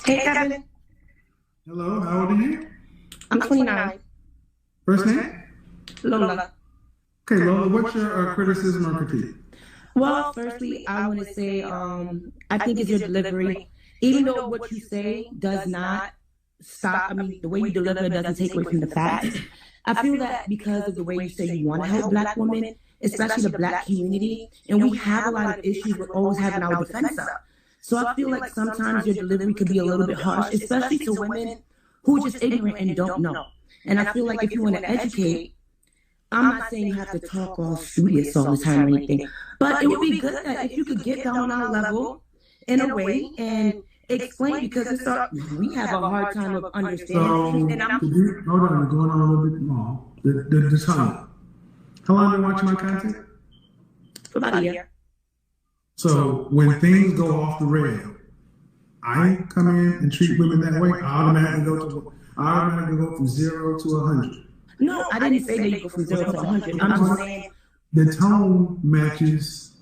Hey, Kevin. Hello, how old are you? I'm 29. First name? Lola. Okay, Lola, what's your criticism or critique? Well, firstly, I want to say I think it's your delivery. Even though what you say does not stop, I mean, the way you deliver it doesn't take away from the facts. I feel that because of the way you say you want to help Black women, especially the Black community, and we have a lot of issues with always having our defense up. So I feel like sometimes your delivery could be a little bit harsh, especially to women who are just ignorant and don't know. And I feel like if you want to educate, I'm not saying you have to talk all studious all the time or anything, but it would be good that if you could get down on our level in a way and explain, because we have a hard time of understanding. And hold on, we're going on a little bit more. The time. How long have you been watching my content? For about a year. So when things go off the rail, I come in and treat women that way. I automatically go from 0 to 100. No, I didn't say that you go from 0 to 100. I'm just saying the tone matches.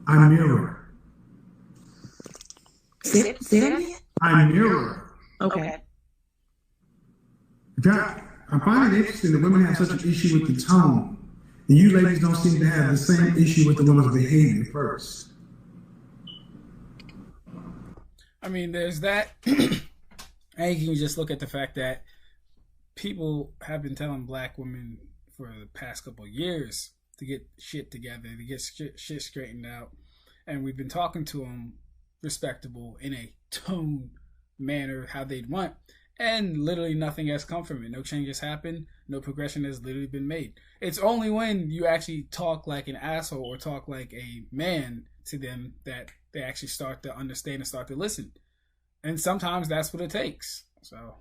I mirror. Say that again? I mirror. Okay. I find it interesting that women have such an issue with the tone, and you ladies don't seem to have the same issue with the woman's behavior first. I mean, there's that. And you can just look at the fact that people have been telling Black women for the past couple of years to get shit together, to get shit straightened out. And we've been talking to them respectable in a tone manner, how they'd want. And literally nothing has come from it. No change has happened. No progression has literally been made. It's only when you actually talk like an asshole or talk like a man to them that they actually start to understand and start to listen. And sometimes that's what it takes. So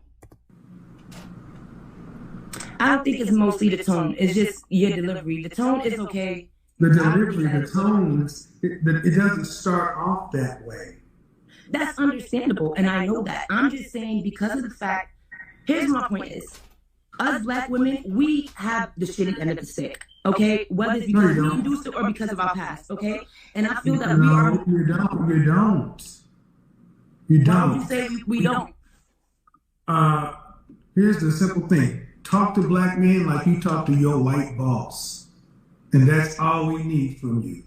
I don't think it's mostly the tone. It's just your delivery. The tone is okay. The delivery, the tone, it doesn't start off that way. That's understandable, and I know that. I'm just saying because of the fact, here's my point is, us Black women, we have the shitty end of the stick, okay? Whether it's because we induced it or because of our past, okay? And I feel that we are... You don't. Why would you say we don't? Here's the simple thing. Talk to Black men like you talk to your white boss. And that's all we need from you.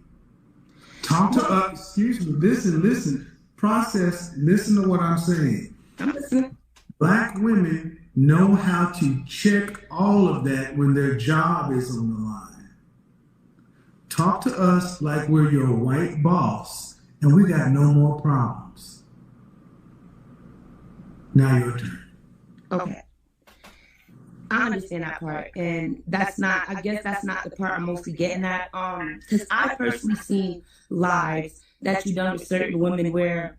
Talk to us, excuse me, listen. Process, listen to what I'm saying. I'm listening. Black women know how to check all of that when their job is on the line. Talk to us like we're your white boss, and we got no more problems. Now your turn. Okay. I understand that part, and I guess that's not the part I'm mostly getting at. Because I personally seen lives that you done with certain women where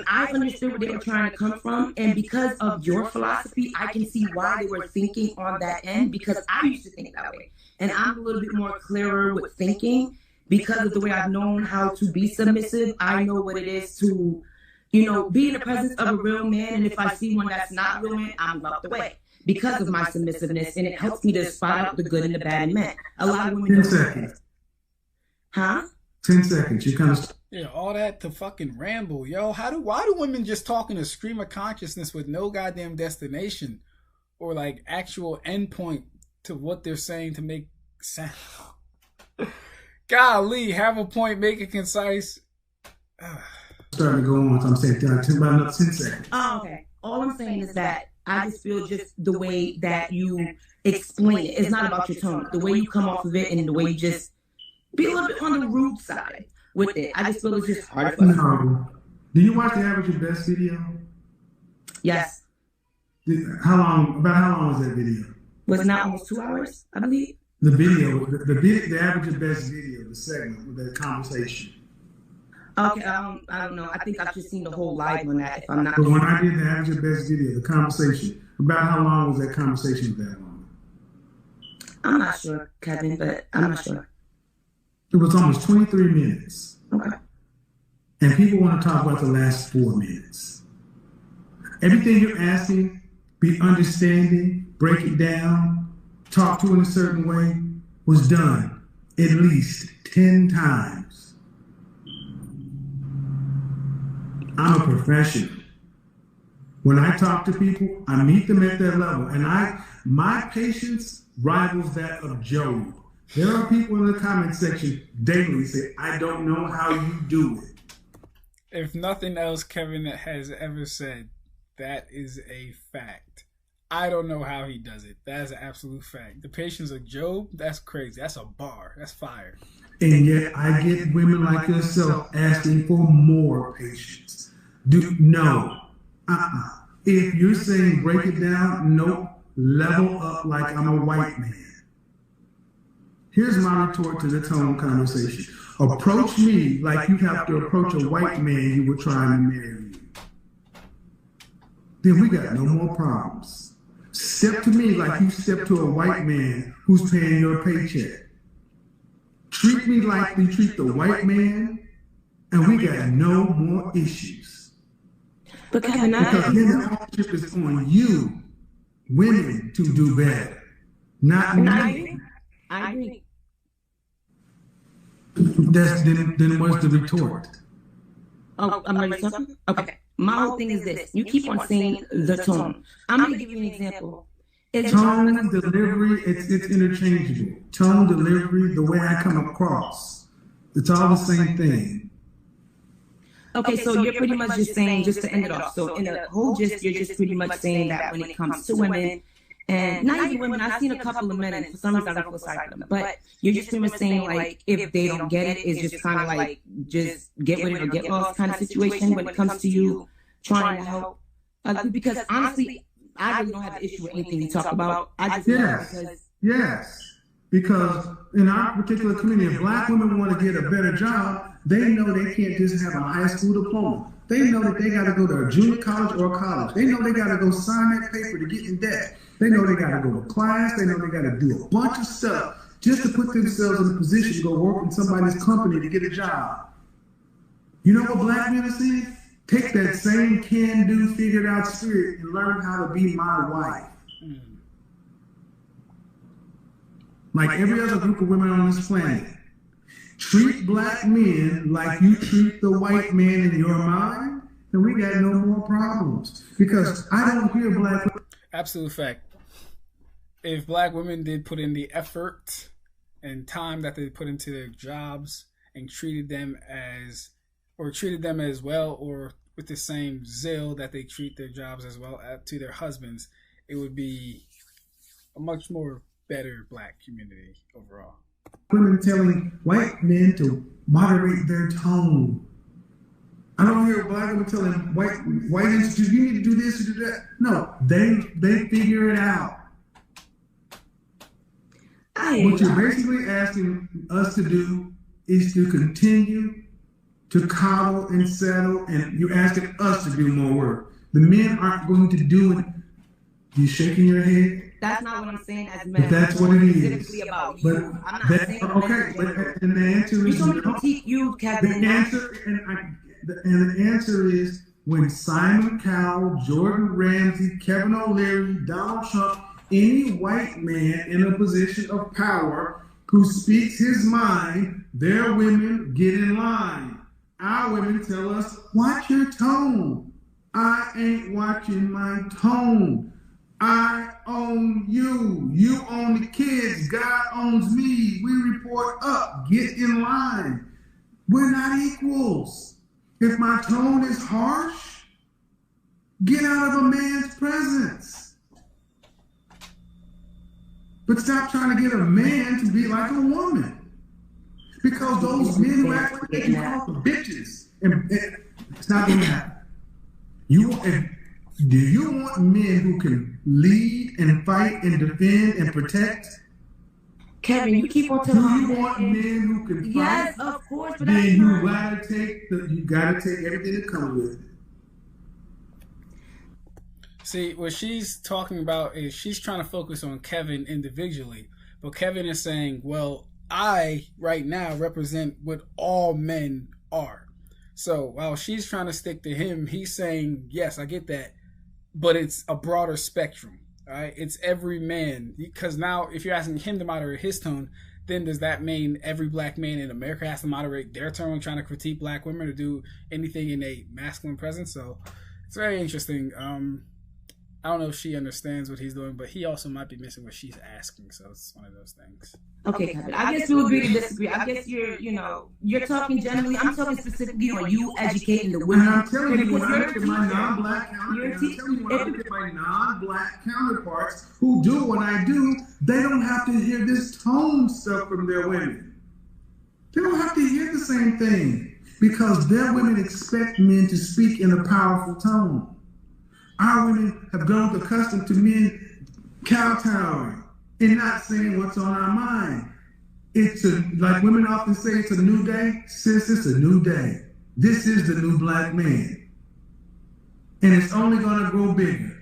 I understood where they were trying to come from, and because of your philosophy, I can see why they were thinking on that end, because I used to think that way. And I'm a little bit more clearer with thinking because of the way I've known how to be submissive. I know what it is to, be in the presence of a real man, and if I see one that's not real man, I'm out the way because of my submissiveness, and it helps me to spot out the good and the bad in men. A lot of women 10 seconds. Huh? 10 seconds. You kind of... Yeah, all that to fucking ramble, yo. Why do women just talk in a stream of consciousness with no goddamn destination or like actual endpoint to what they're saying to make sense? Golly, have a point, make it concise. Starting to go on, I'm saying about another 10 seconds. Oh, okay. All I'm saying is that I just feel just the way that you explain it. It's not about your tone. The way you come off of it and the way you just be a little bit on the rude side with it. I just feel it's just hard for me. Do you watch the Average Your Best video? Yes. About how long was that video? Was it not almost 2 hours, I believe? The video, the Average Your Best video, the segment with that conversation. Okay, I don't know. I think I've just seen the whole live on that, if I'm not But when I did the Average Your Best video, the conversation, about how long was that conversation with that woman? I'm not sure, Kevin, but I'm not sure. It was almost 23 minutes. Okay. And people want to talk about the last 4 minutes. Everything you're asking, be understanding, break it down, talk to in a certain way, was done at least 10 times. I'm a professional. When I talk to people, I meet them at their level, and my patience rivals that of Job. There are people in the comment section daily say, "I don't know how you do it." If nothing else Kevin has ever said, that is a fact. I don't know how he does it. That is an absolute fact. The patience of Job, that's crazy. That's a bar. That's fire. And yet I get women like yourself asking for more patience. No. If you're saying break it down, nope. Level up like I'm a white man. Here's my retort to the tone conversation. Approach me like you have to approach a white man you were trying to marry you. Then we got no more problems. Step to me like you step to a white man who's paying your paycheck. Treat me like we treat the white man, and we got no more issues. But Kevin, because then the ownership is on you, women, to do better, not me. I agree. Then what's the retort? Oh, I'm ready to talk? Okay. My whole thing is this. You keep on saying the tone. I'm going to give you an example. Tone, delivery, it's interchangeable. Tone, delivery, the way I come across. It's all the same thing. Okay, so you're pretty much just saying, just to end it off, so in the whole gist, you're just pretty much saying that when it comes to women, and not even women, I've seen a couple of men, and for some reason I don't feel sorry for them, but you're just pretty much saying, like, if they don't get it, it's just kind of like, just get with it or get lost kind of situation when it comes to you trying to help. Because honestly, I really don't have an issue with anything you talk about. I just because in our particular community, if black women want to get a better job, they know they can't just have a high school diploma. They know that they got to go to a junior college or a college. They know they got to go sign that paper to get in debt. They know they got to go to class. They know they got to do a bunch of stuff just to put themselves in a position to go work in somebody's company to get a job. You know what black men are saying? Take that same can-do, figured-out spirit and learn how to be my wife. Like every other group of women on this planet. Treat black men like you treat the white man in your mind, and we got no more problems. Because I don't hear black women. Absolute fact. If black women did put in the effort and time that they put into their jobs and treated them as well, or with the same zeal that they treat their jobs as well to their husbands, it would be a much more better black community overall. Women telling white men to moderate their tone. I don't hear black women telling white institutes, you need to do this or do that. No, they figure it out. What you're basically asking us to do is to continue to coddle and settle, and you're asking us to do more work. The men aren't going to do it. You shaking your head? That's not what I'm saying as men. But that's what it is. About but you. I'm not saying okay, and the answer is no. Critique you, Kevin. The answer is when Simon Cowell, Jordan Ramsey, Kevin O'Leary, Donald Trump, any white man in a position of power who speaks his mind, their women get in line. Our women tell us, watch your tone. I ain't watching my tone. I own you. You own the kids. God owns me. We report up. Get in line. We're not equals. If my tone is harsh, get out of a man's presence. But stop trying to get a man to be like a woman. Because those men who act like they can call for bitches. And it's not going to happen. Do you want men who can lead and fight and defend and protect? Kevin, you keep on telling me. Do you want men who can fight? Yes, of course, but then you gotta take everything that comes with it. See, what she's talking about is she's trying to focus on Kevin individually, but Kevin is saying, well, I right now represent what all men are. So while she's trying to stick to him, he's saying, yes, I get that, but it's a broader spectrum. All right, it's every man, because now if you're asking him to moderate his tone, then does that mean every black man in America has to moderate their tone when trying to critique black women or do anything in a masculine presence? So it's very interesting. I don't know if she understands what he's doing, but he also might be missing what she's asking. So it's one of those things. Okay, I guess we'll agree to disagree. I guess you're talking generally. I'm talking specifically on you educating the women. And I'm telling you, when I look at my non-black counterparts who do what I do, they don't have to hear this tone stuff from their women. They don't have to hear the same thing because their women expect men to speak in a powerful tone. Our women have grown accustomed to men kowtowing and not saying what's on our mind. Like women often say, it's a new day. Sis, it's a new day. This is the new black man. And it's only going to grow bigger.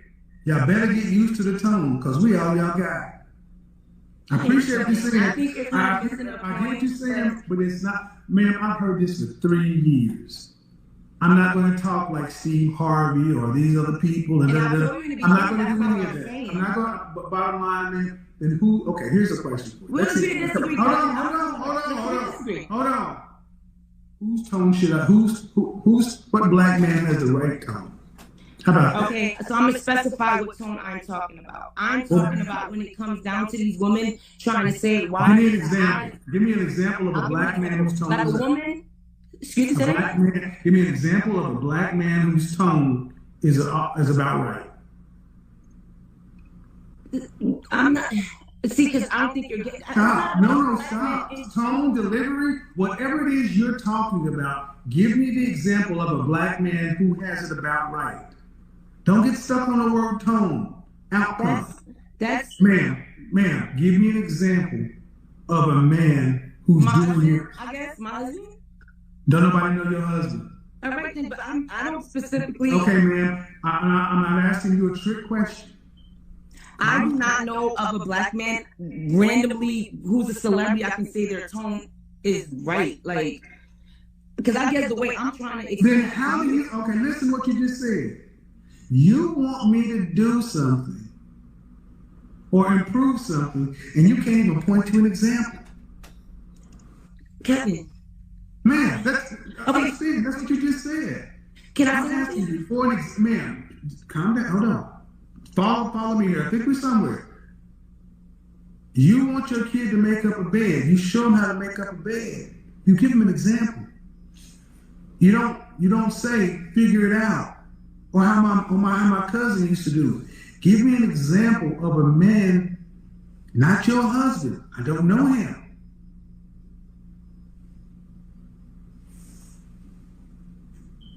Y'all better get used to the tone because we all y'all got. I appreciate you saying it. I get what you're saying, but it's not. Ma'am, I've heard this for 3 years. I'm not going to talk like Steve Harvey or these other people. I'm not going to do any of that. I'm not going to, bottom line, then who? Okay, here's a question for you. Hold on. Whose tone should I, what black man has the right tone? How about that? Okay, so I'm going to specify what tone I'm talking about. I'm talking about when it comes down to these women trying to say why. Give me an example. Give me an example of a black man whose tone like a woman. Excuse me. Give me an example of a black man whose tone is about right. I'm not. See, because I don't think you're getting. Stop. No, stop. Tone, delivery, whatever it is you're talking about, give me the example of a black man who has it about right. Don't get stuck on the word tone. Outcome. That's Ma'am, give me an example of a man who's doing it. I guess my husband. Don't nobody know your husband. All right, then, but I don't specifically. Okay, ma'am. I'm not asking you a trick question. I do not know of a black man randomly who's a celebrity. I can say their tone is right, like because I guess the way I'm trying to. Then how do you? Okay, listen what you just said. You want me to do something or improve something, and you can't even point to an example. Kevin. Man, that's what you just said. Can I say asking you for an ma'am, calm down, hold on. Follow me here. I think we're somewhere. You want your kid to make up a bed. You show them how to make up a bed. You give them an example. You don't say figure it out or how my cousin used to do it. Give me an example of a man, not your husband. I don't know him.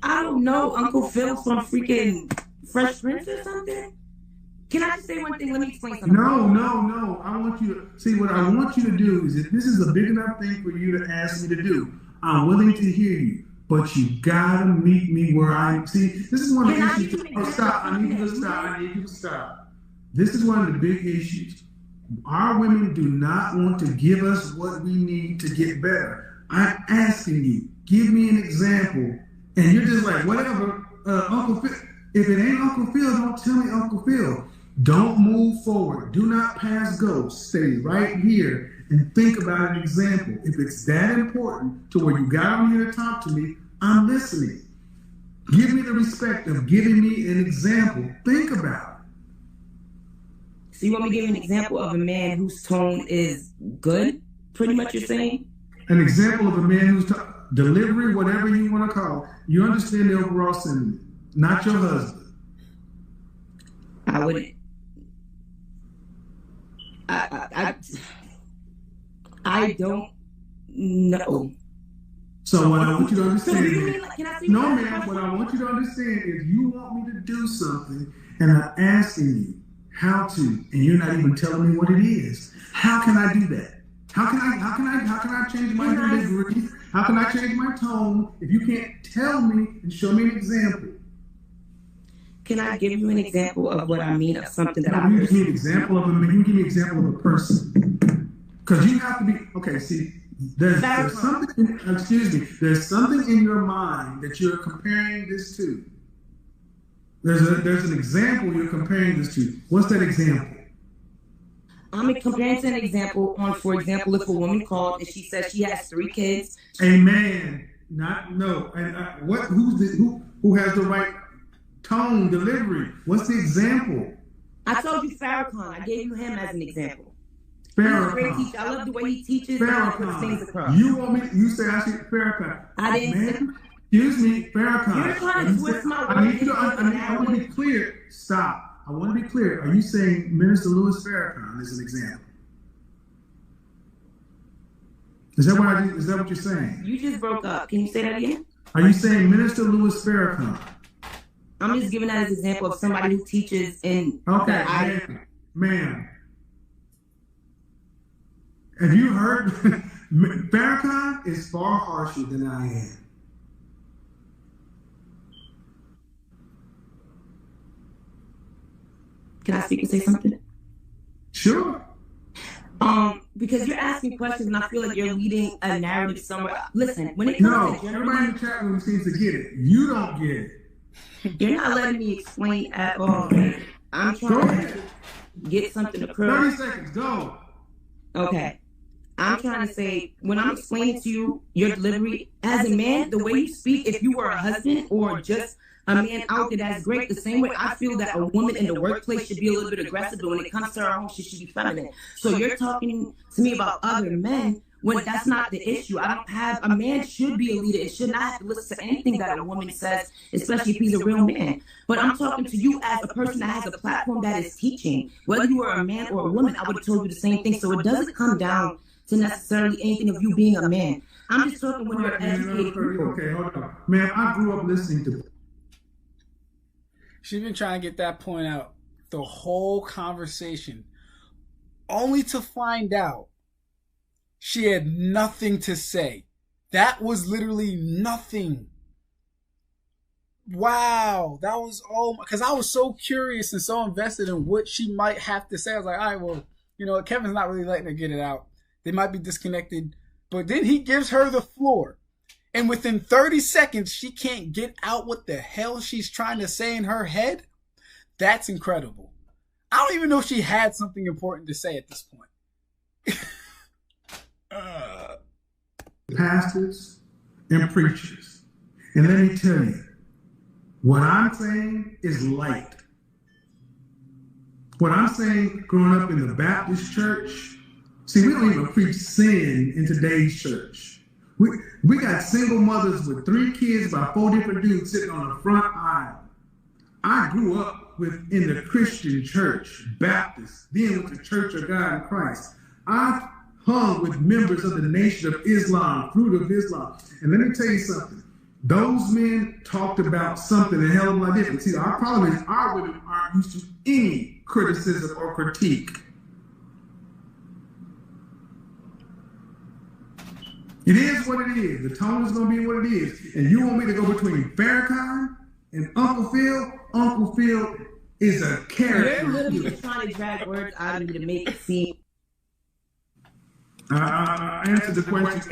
I don't know, Uncle Phil from freaking Fresh Prince or something. Can I just say one thing? Let me explain something. No. I want you to see what I want you to do is if this is a big enough thing for you to ask me to do, I'm willing to hear you. But you gotta meet me where I see. This is one of the issues. Stop! I need you to stop. This is one of the big issues. Our women do not want to give us what we need to get better. I'm asking you, give me an example, and you're just like, whatever, Uncle Phil. If it ain't Uncle Phil, don't tell me Uncle Phil. Don't move forward. Do not pass go. Stay right here and think about an example. If it's that important to where you got on here to talk to me, I'm listening. Give me the respect of giving me an example. Think about it. So you want me to give you an example of a man whose tone is good? Pretty much you're saying? An example of a man whose delivery, whatever you want to call it. You understand the overall sentiment. Not your husband. I wouldn't. I don't know. So what I want you to understand is, no ma'am, what I want you to understand is you want me to do something and I'm asking you how to, and you're not even telling me what it is. How can I do that? How can I change my delivery? How can I change my tone if you can't tell me and show me an example? Can I give you an example of what I mean of something that you give me an example of you give me an example of a person. Because you have to be okay, see, there's something there's something in your mind that you're comparing this to. There's an example you're comparing this to. What's that example? I'm comparing to an example on, for example, if a woman called and she says she has 3 kids. Amen. Not no. And what? Who has the right tone, delivery? What's the example? I told you Farrakhan. I gave you him as an example. Farrakhan. I love the way he teaches. Farrakhan. You want me? You say I should Farrakhan? I didn't. Man, excuse me, Farrakhan. You're trying to twist my words. I want to be clear. Stop. I want to be clear. Are you saying Minister Louis Farrakhan is an example? Is that what you're saying? You just broke up. Can you say that again? Are you saying Minister Louis Farrakhan? I'm just giving that as an example of somebody who teaches in. Okay, ma'am. Have you heard? Farrakhan is far harsher than I am. Can I speak and say something? Sure. Because you're asking questions and I feel like you're leading a narrative somewhere. Listen, when it comes to everybody in the chat room seems to get it. You don't get it. You're not letting me explain at all. I'm trying to get something across. 30 seconds, go. Okay. I'm trying to say, when I'm explaining to you your delivery, as a man, the way you speak, if you were a husband or just a man out there, that's great. The same way I feel that a woman in the workplace should be a little bit aggressive, but when it comes to her home, she should be feminine. So you're talking to me about other men when that's not the issue. A man should be a leader. It should not have to listen to anything that a woman says, especially if he's a real man. But I'm talking to you as a person that has a platform that is teaching. Whether you are a man or a woman, I would have told you the same thing. So it doesn't come down to necessarily anything of you being a man. I'm just talking when you're educated. Okay, hold on. Man, I grew up listening to. She's been trying to get that point out the whole conversation, only to find out she had nothing to say. That was literally nothing. Wow, that was because I was so curious and so invested in what she might have to say. I was like, all right, well, Kevin's not really letting her get it out. They might be disconnected, but then he gives her the floor. And within 30 seconds, she can't get out what the hell she's trying to say in her head. That's incredible. I don't even know if she had something important to say at this point. Pastors and preachers. And let me tell you, what I'm saying is light. What I'm saying, growing up in the Baptist church, see, we don't even preach sin in today's church. We got single mothers with 3 kids by 4 different dudes sitting on the front aisle. I grew up in the Christian church, Baptist, then with the Church of God in Christ. I hung with members of the Nation of Islam, Fruit of Islam. And let me tell you something. Those men talked about something a hell of a lot different. See, our problem is our women aren't used to any criticism or critique. It is what it is. The tone is going to be what it is. And you want me to go between Farrakhan and Uncle Phil? Uncle Phil is a character. You're literally trying to drag words out of me to make it seem. I answered the question.